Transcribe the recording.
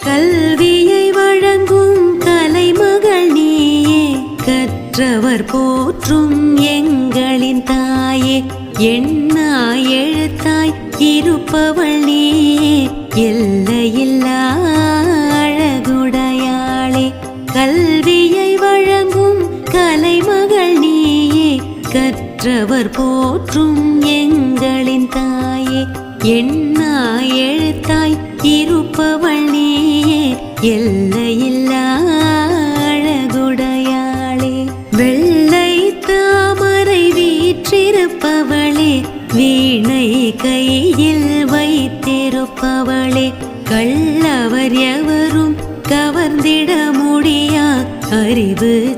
கல்வியை வழங்கும் கலைமகள் நீயே, கற்றவர் போற்றும் எங்களின் தாயே, எண்ணாய் எழுத்தாய் இருப்பவள் நீயே, எல்லையில்லா அழகுடையாளே. கல்வியை வழங்கும் கலைமகள் நீயே, கற்றவர் போற்றும் எங்களின் தாயே, எண்ணாய் எழுத்தாய் இருப்பவள் நீயே, எல்லையில்லா அழகுடையாளே. வெள்ளை தாமரை வீற்றிருப்பவளே, வீணை கையில் வைத்திருப்பவளே, கள்ளவர் எவரும் கவர்ந்திட முடியா அறிவு